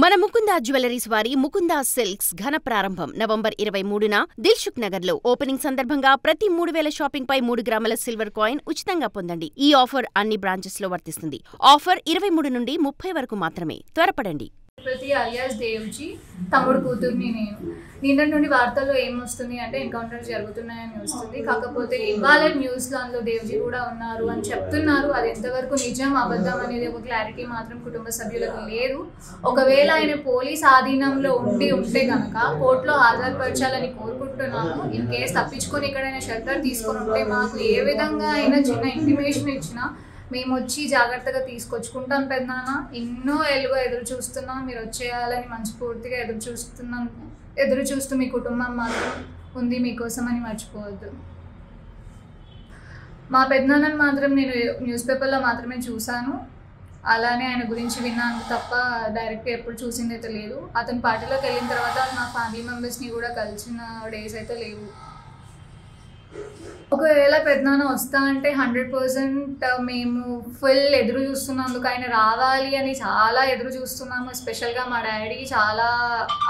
మన ముకుందా జ్యువెలరీస్ వారి ముకుందా సిల్క్స్ ఘన ప్రారంభం నవంబర్ 23న దిల్సుఖ్ నగర్ లో ఓపెనింగ్ సందర్భంగా ప్రతి 3000 షాపింగ్ పై 3 గ్రాముల సిల్వర్ కాయిన్ ఉచితంగా పొందండి. ఈ ఆఫర్ అన్ని బ్రాంచెస్ లో వర్తిస్తుంది. ఆఫర్ 23 నుండి 30 వరకు మాత్రమే. త్వరపడండి. ప్రతి అలియాస్ దేవ్జీ తమ్ముడు కూతుర్ని నిన్న నుండి వార్తల్లో ఏమొస్తుంది అంటే ఎన్కౌంటర్ జరుగుతున్నాయని వస్తుంది. కాకపోతే ఇవాళ న్యూస్లో అందులో దేవ్జీ కూడా ఉన్నారు అని చెప్తున్నారు. అది ఎంతవరకు నిజం అబద్ధం అనేది ఒక క్లారిటీ మాత్రం కుటుంబ సభ్యులకు లేదు. ఒకవేళ ఆయన పోలీస్ ఆధీనంలో ఉంటే కనుక కోర్టులో హాజరుపరచాలని కోరుకుంటున్నాము. ఇన్ కేసు తప్పించుకొని ఎక్కడైనా షెల్టర్ తీసుకొని ఉంటే మాకు ఏ విధంగా అయినా చిన్న ఇంటిమేషన్ ఇచ్చినా మేము వచ్చి జాగ్రత్తగా తీసుకొచ్చుకుంటాం పెద్దనాన్న. ఎన్నో ఏళ్ళుగా ఎదురు చూస్తున్నాం, మీరు వచ్చేయాలని మనస్ఫూర్తిగా ఎదురు చూస్తూ మీ కుటుంబం మాత్రం ఉంది మీకోసం అని మర్చిపోవద్దు. మా పెద్దనాన్నని మాత్రం నేను న్యూస్ పేపర్లో మాత్రమే చూశాను, అలానే ఆయన గురించి విన్నాను తప్ప డైరెక్ట్గా ఎప్పుడు చూసిందైతే లేదు. అతని పార్టీలోకి వెళ్ళిన తర్వాత మా ఫ్యామిలీ మెంబర్స్ని కూడా కలిసిన డేస్ అయితే లేవు. ఒకవేళ పెద్దనాన్న వస్తా అంటే 100% మేము ఫుల్ ఎదురు చూస్తున్నందుకు, ఆయన రావాలి అని చాలా ఎదురు చూస్తున్నాము. ఎస్పెషల్గా మా డాడీ చాలా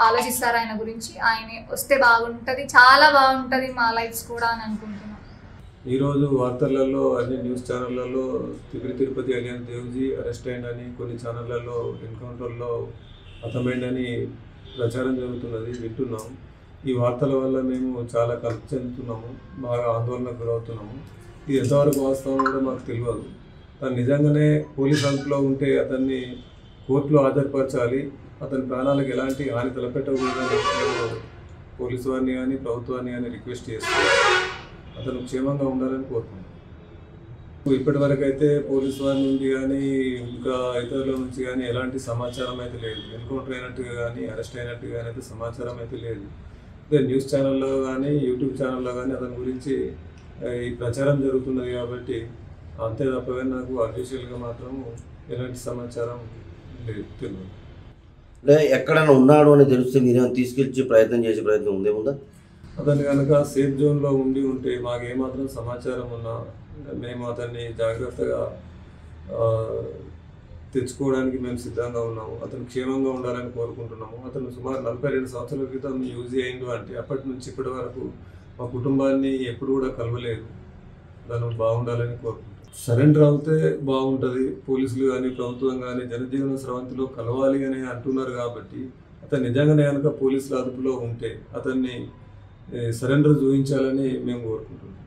ఆలోచిస్తారు ఆయన గురించి. ఆయన వస్తే బాగుంటుంది, చాలా బాగుంటుంది మా లైఫ్స్ కూడా అని అనుకుంటున్నాం. ఈరోజు వార్తలలో అన్ని న్యూస్ ఛానళ్లలో తిరుపతి అలియాస్ దేవ్జీ అరెస్ట్ అయిందని, కొన్ని ఛానళ్లలో ఎన్కౌంటర్లో హతమైందని ప్రచారం జరుగుతున్నది, వింటున్నాం. ఈ వార్తల వల్ల మేము చాలా కలత చెందుతున్నాము, బాగా ఆందోళనకు గురవుతున్నాము. ఇది ఎంతవరకు వాస్తవం కూడా మాకు తెలియదు. తను నిజంగానే పోలీస్ అదుపులో ఉంటే అతన్ని కోర్టులో హాజరుపరచాలి, అతని ప్రాణాలకు ఎలాంటి హాని తలపెట్టకూడదని మేము పోలీసు వారిని కానీ ప్రభుత్వాన్ని కానీ రిక్వెస్ట్ చేస్తున్నాం. అతను క్షేమంగా ఉండాలని కోరుతున్నాం. ఇప్పటి వరకు అయితే పోలీసు వారి నుండి కానీ ఇంకా ఇతరుల నుంచి కానీ ఎలాంటి సమాచారం అయితే లేదు. ఎన్కౌంటర్ అయినట్టుగా కానీ అరెస్ట్ అయినట్టుగా కానీ అయితే సమాచారం అయితే లేదు. న్యూస్ ఛానల్లో కానీ యూట్యూబ్ ఛానల్లో కానీ అతని గురించి ఈ ప్రచారం జరుగుతున్నది కాబట్టి అంతే తప్ప కానీ నాకు అఫీషియల్గా మాత్రం ఎలాంటి సమాచారం లేదు, తెలియదు. ఎక్కడైనా ఉన్నాడు అని తెలిస్తే మీరేమైనా తీసుకెళ్ళి ప్రయత్నం చేసే ప్రయత్నం ఉందేముందా? అతను కనుక సేఫ్ జోన్లో ఉంటే మాకు ఏమాత్రం సమాచారం ఉన్నా మేము అతన్ని జాగ్రత్తగా తెచ్చుకోవడానికి మేము సిద్ధంగా ఉన్నాము. అతను క్షేమంగా ఉండాలని కోరుకుంటున్నాము. అతను సుమారు 42 సంవత్సరాల క్రితం యూజ్ అయ్యిండు అంటే అప్పటి నుంచి ఇప్పటి వరకు మా కుటుంబాన్ని ఎప్పుడు కూడా కలవలేదు. తను బాగుండాలని కోరుకుంటున్నాం. సరెండర్ అవుతే బాగుంటుంది. పోలీసులు కానీ ప్రభుత్వం కానీ జనజీవన స్రవంతిలో కలవాలి అని అంటున్నారు కాబట్టి అతను నిజంగానే కనుక పోలీసుల అదుపులో ఉంటే అతన్ని సరెండర్ చూపించాలని మేము కోరుకుంటున్నాం.